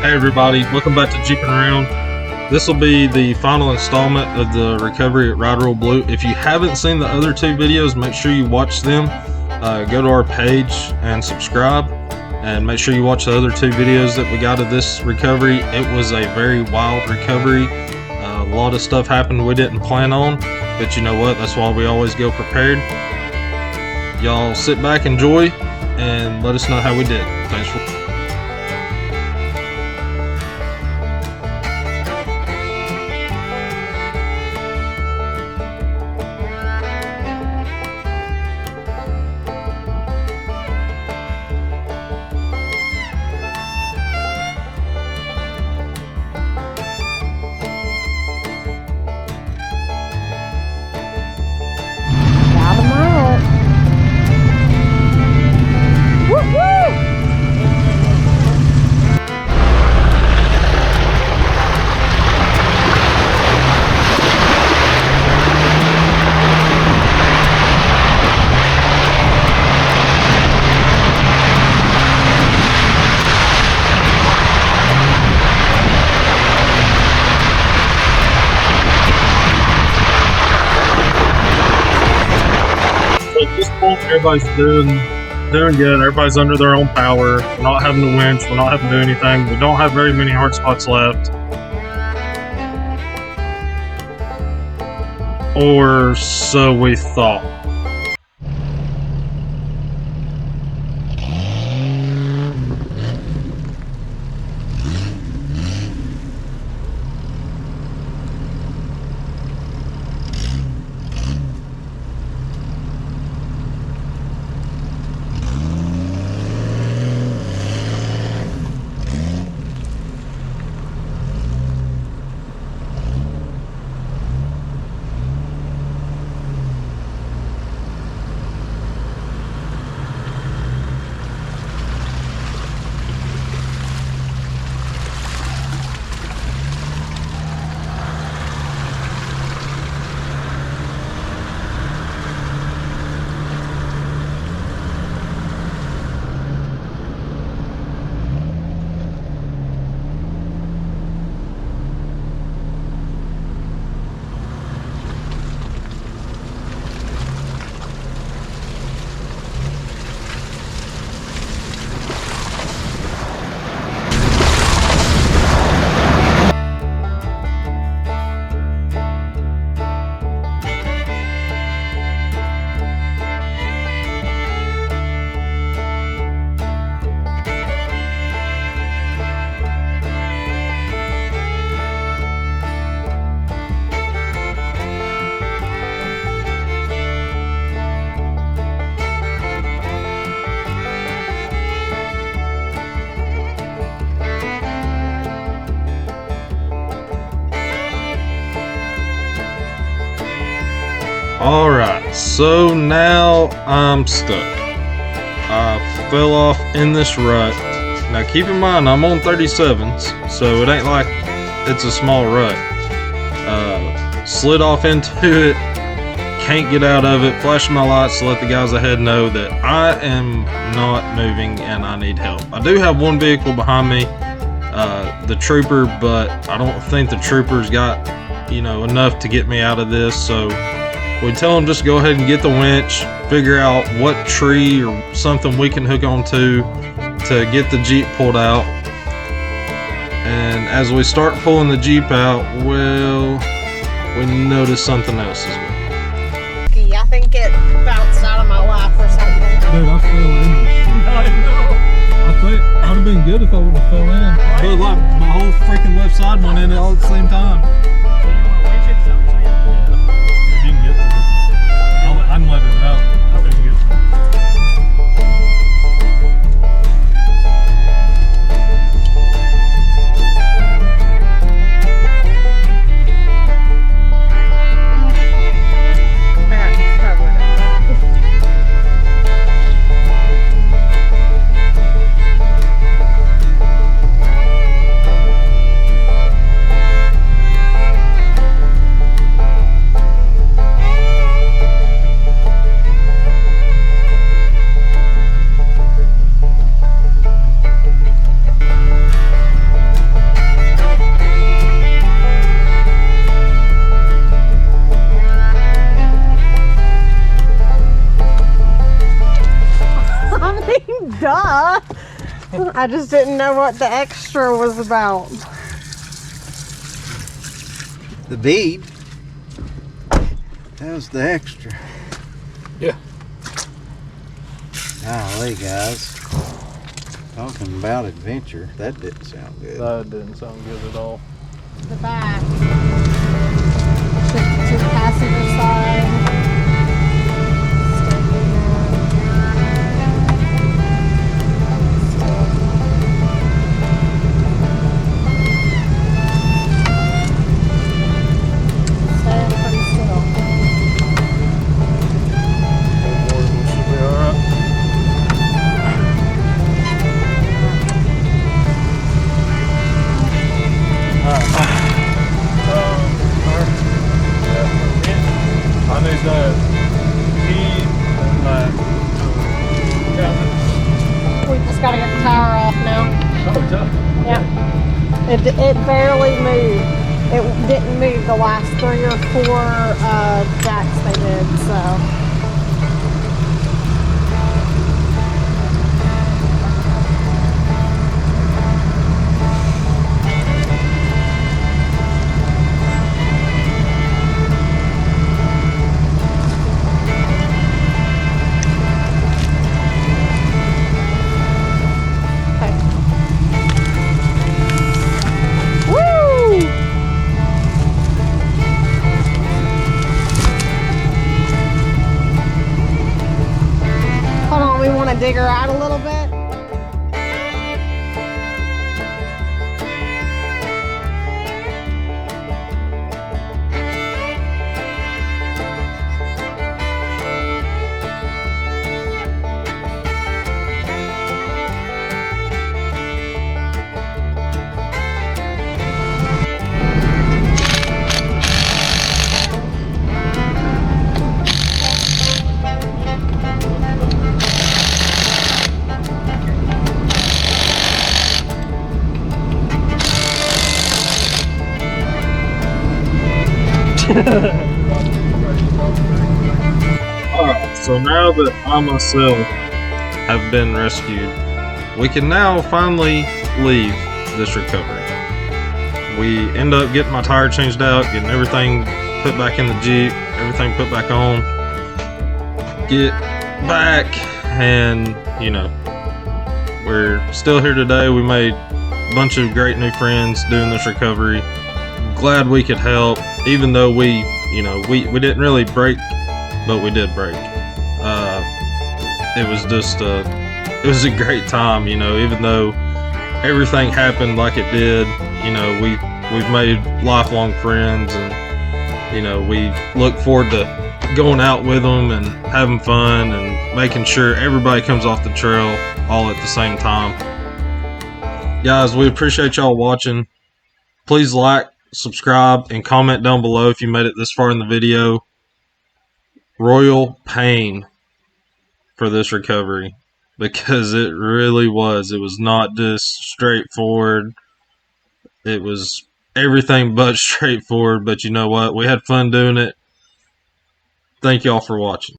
Hey everybody, welcome back to Jeeping Around. This will be the final installment of the recovery at Ride Roll Blue. If you haven't seen the other two videos, make sure you watch them. Go to our page and subscribe, and make sure you watch the other two videos that we got of this recovery. It was a very wild recovery. A lot of stuff happened we didn't plan on, but you know what? That's why we always go prepared. Y'all sit back, enjoy, and let us know how we did. Thanks for at this point, everybody's doing good. Everybody's under their own power. We're not having to winch. We're not having to do anything. We don't have very many hard spots left. Or so we thought. Alright, so now I'm stuck. I fell off in this rut. Now keep in mind, I'm on 37s, so it ain't like it's a small rut. Slid off into it, can't get out of it, flashing my lights to let the guys ahead know that I am not moving and I need help. I do have one vehicle behind me, the trooper, but I don't think the trooper's got, enough to get me out of this, so we tell them just go ahead and get the winch, figure out what tree or something we can hook onto to get the Jeep pulled out. And as we start pulling the Jeep out, well, we notice something else as well. I think it bounced out of my lap or something. Dude, I fell in. I know. I think I'd have been good if I wouldn't have fell in. Right? But like my whole freaking left side went in all at the same time. If you can get to it, I can let it out. If you can get to it. I just didn't know what the extra was about. The bead. That was the extra. Yeah. Golly, guys. Talking about adventure. That didn't sound good. That didn't sound good at all. The back. Shift to the passenger side. Staying pretty still. Should be alright. I need that key and that cabinet. We just gotta get the tower off now. Oh, tough. Yeah. It barely moved. It didn't move the last 3 or 4 jacks they did, so. Hold on, we want to dig her out a little bit. Alright, so now that I myself have been rescued, we can now finally leave this recovery. We end up getting my tire changed out, getting everything put back in the Jeep, everything put back on, get back, and you know, we're still here today. We made a bunch of great new friends doing this recovery. Glad we could help, even though we didn't really break, but we did break. It was just it was a great time, you know, even though everything happened like it did. You know, we've made lifelong friends, and you know, we look forward to going out with them and having fun and making sure everybody comes off the trail all at the same time. Guys, we appreciate y'all watching. Please like, subscribe, and comment down below if you made it this far in the video. Royal pain for this recovery, because it really was. It was not just straightforward. It was everything but straightforward, but you know what? We had fun doing it. Thank y'all for watching.